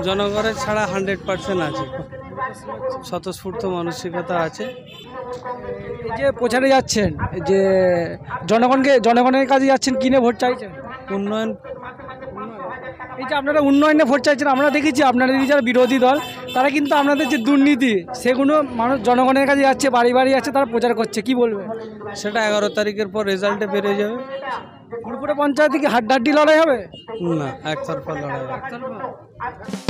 জনগণের ছাড়া 100% আছে, স্বতঃস্ফূর্ত মানসিকতা আছে। এই যে প্রচারে যাচ্ছেন, যে জনগণের কাছে যাচ্ছেন, কিনে ভোট চাইছেন? উন্নয়ন। এই যে আপনারা উন্নয়নে ভোট চাইছেন, আমরা দেখেছি আপনাদের যারা বিরোধী দল তারা কিন্তু আপনাদের যে দুর্নীতি সেগুলো জনগণের কাছে যাচ্ছে, বাড়ি বাড়ি যাচ্ছে, তারা প্রচার করছে, কি বলবে? সেটা 11 তারিখের পর রেজাল্টে বেরিয়ে যাবে। পুরোপুরি পঞ্চায়েতে কি হাড্ডাহাড্ডি লড়াই হবে? না, একতরফা লড়াই হবে।